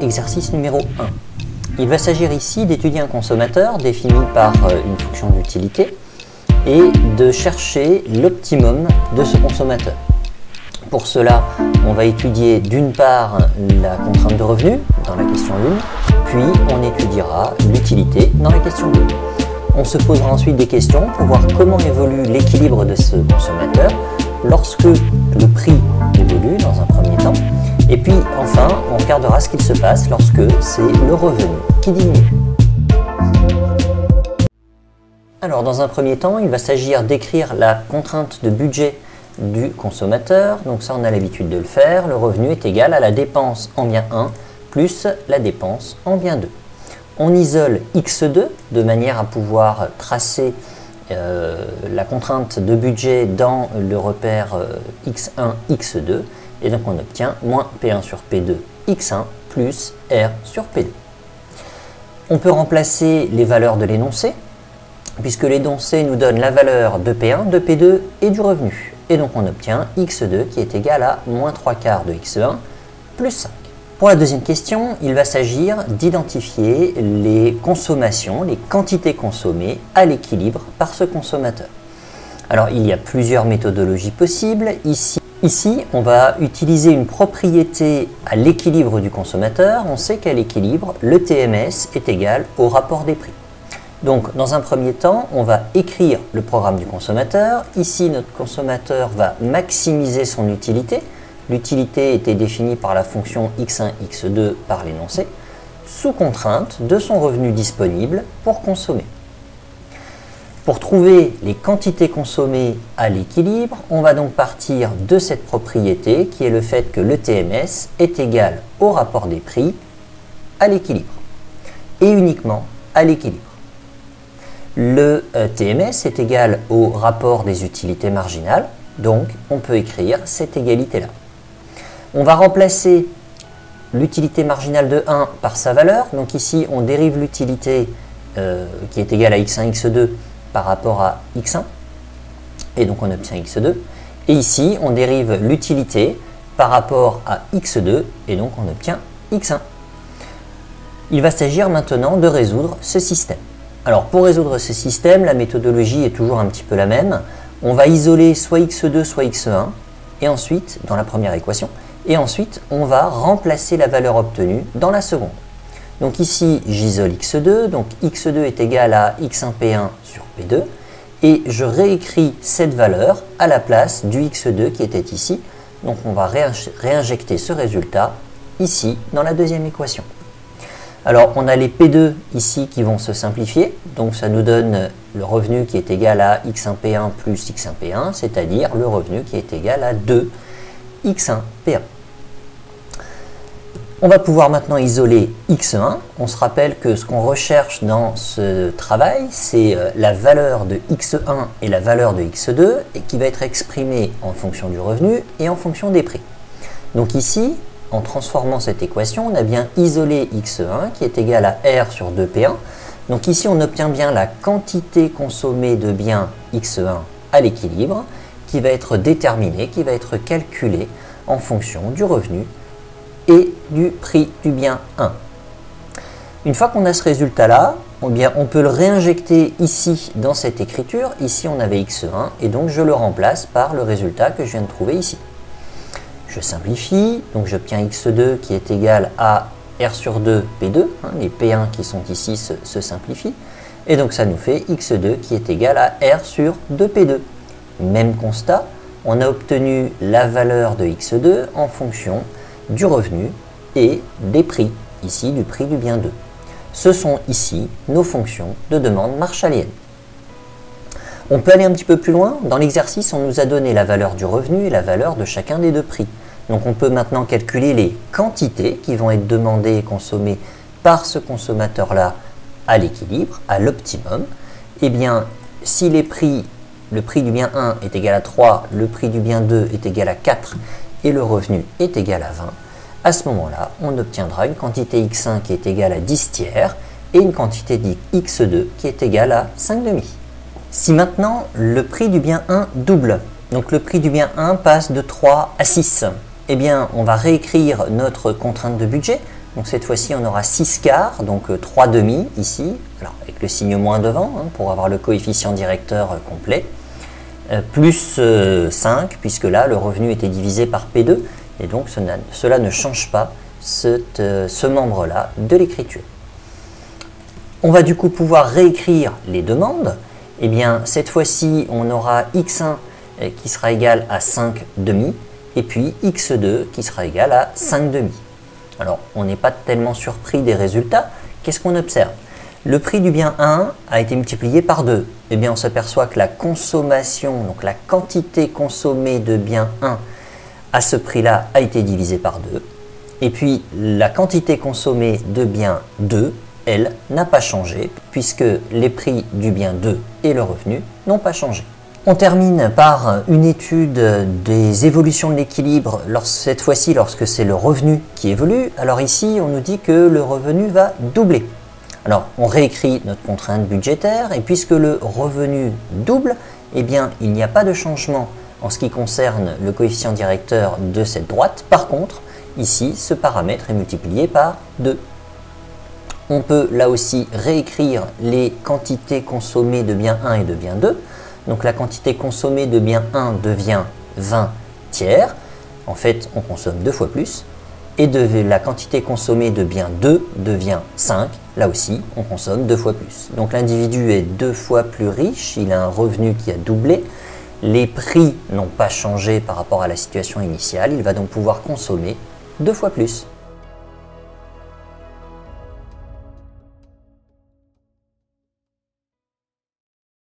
Exercice numéro 1. Il va s'agir ici d'étudier un consommateur défini par une fonction d'utilité et de chercher l'optimum de ce consommateur. Pour cela, on va étudier d'une part la contrainte de revenu dans la question 1, puis on étudiera l'utilité dans la question 2. On se posera ensuite des questions pour voir comment évolue l'équilibre de ce consommateur lorsque le prix évolue dans un premier temps. Et puis enfin, on regardera ce qu'il se passe lorsque c'est le revenu qui diminue. Alors dans un premier temps, il va s'agir d'écrire la contrainte de budget du consommateur. Donc ça, on a l'habitude de le faire. Le revenu est égal à la dépense en bien 1 plus la dépense en bien 2. On isole x2 de manière à pouvoir tracer la contrainte de budget dans le repère x1, x2. Et donc on obtient moins P1 sur P2 x1 plus R sur P2. On peut remplacer les valeurs de l'énoncé, puisque l'énoncé nous donne la valeur de P1, de P2 et du revenu. Et donc on obtient x2 qui est égal à moins 3/4 de x1 plus 5. Pour la deuxième question, il va s'agir d'identifier les consommations, les quantités consommées à l'équilibre par ce consommateur. Alors il y a plusieurs méthodologies possibles. Ici, on va utiliser une propriété à l'équilibre du consommateur. On sait qu'à l'équilibre, le TMS est égal au rapport des prix. Donc, dans un premier temps, on va écrire le programme du consommateur. Ici, notre consommateur va maximiser son utilité. L'utilité était définie par la fonction x1, x2 par l'énoncé, sous contrainte de son revenu disponible pour consommer. Pour trouver les quantités consommées à l'équilibre, on va donc partir de cette propriété qui est le fait que le TMS est égal au rapport des prix à l'équilibre et uniquement à l'équilibre. Le TMS est égal au rapport des utilités marginales, donc on peut écrire cette égalité-là. On va remplacer l'utilité marginale de 1 par sa valeur, donc ici on dérive l'utilité qui est égale à x1, x2 par rapport à x1, et donc on obtient x2. Et ici, on dérive l'utilité par rapport à x2, et donc on obtient x1. Il va s'agir maintenant de résoudre ce système. Alors pour résoudre ce système, la méthodologie est toujours un petit peu la même. On va isoler soit x2, soit x1, et ensuite, dans la première équation, et ensuite on va remplacer la valeur obtenue dans la seconde. Donc ici, j'isole x2, donc x2 est égal à x1p1 sur p2, et je réécris cette valeur à la place du x2 qui était ici. Donc on va réinjecter ce résultat ici dans la deuxième équation. Alors on a les p2 ici qui vont se simplifier, donc ça nous donne le revenu qui est égal à x1p1 plus x1p1, c'est-à-dire le revenu qui est égal à 2 x1p1. On va pouvoir maintenant isoler x1. On se rappelle que ce qu'on recherche dans ce travail, c'est la valeur de x1 et la valeur de x2, et qui va être exprimée en fonction du revenu et en fonction des prix. Donc ici, en transformant cette équation, on a bien isolé x1 qui est égal à R sur 2P1. Donc ici, on obtient bien la quantité consommée de bien x1 à l'équilibre, qui va être déterminée, qui va être calculée en fonction du revenu et du prix du bien 1. Une fois qu'on a ce résultat-là, on peut le réinjecter ici dans cette écriture. Ici, on avait x1 et donc je le remplace par le résultat que je viens de trouver ici. Je simplifie, donc j'obtiens x2 qui est égal à R sur 2 P2. Les P1 qui sont ici se simplifient. Et donc ça nous fait x2 qui est égal à R sur 2 P2. Même constat, on a obtenu la valeur de x2 en fonction du revenu et des prix, ici du prix du bien 2. Ce sont ici nos fonctions de demande marshallienne. On peut aller un petit peu plus loin. Dans l'exercice, on nous a donné la valeur du revenu et la valeur de chacun des deux prix. Donc on peut maintenant calculer les quantités qui vont être demandées et consommées par ce consommateur-là à l'équilibre, à l'optimum. Eh bien, si le prix du bien 1 est égal à 3, le prix du bien 2 est égal à 4 et le revenu est égal à 20, à ce moment-là, on obtiendra une quantité x1 qui est égale à 10 tiers et une quantité x2 qui est égale à 5 demi. Si maintenant le prix du bien 1 double, donc le prix du bien 1 passe de 3 à 6, eh bien on va réécrire notre contrainte de budget. Donc cette fois-ci on aura 6 quarts, donc 3 demi ici, alors avec le signe moins devant pour avoir le coefficient directeur complet, plus 5 puisque là le revenu était divisé par P2 et donc cela ne change pas ce membre-là de l'écriture. On va du coup pouvoir réécrire les demandes. Eh bien, cette fois-ci, on aura x1 qui sera égal à 5 demi, et puis x2 qui sera égal à 5 demi. Alors, on n'est pas tellement surpris des résultats. Qu'est-ce qu'on observe? Le prix du bien 1 a été multiplié par 2. Eh bien, on s'aperçoit que la consommation, donc la quantité consommée de bien 1 à ce prix-là a été divisée par 2. Et puis, la quantité consommée de bien 2, elle, n'a pas changé, puisque les prix du bien 2 et le revenu n'ont pas changé. On termine par une étude des évolutions de l'équilibre, cette fois-ci lorsque c'est le revenu qui évolue. Alors ici, on nous dit que le revenu va doubler. Alors, on réécrit notre contrainte budgétaire, et puisque le revenu double, eh bien, il n'y a pas de changement en ce qui concerne le coefficient directeur de cette droite. Par contre, ici, ce paramètre est multiplié par 2. On peut là aussi réécrire les quantités consommées de bien 1 et de bien 2. Donc la quantité consommée de bien 1 devient 20 tiers. En fait, on consomme 2 fois plus. Et la quantité consommée de bien 2 devient 5. Là aussi, on consomme 2 fois plus. Donc l'individu est 2 fois plus riche. Il a un revenu qui a doublé. Les prix n'ont pas changé par rapport à la situation initiale. Il va donc pouvoir consommer 2 fois plus.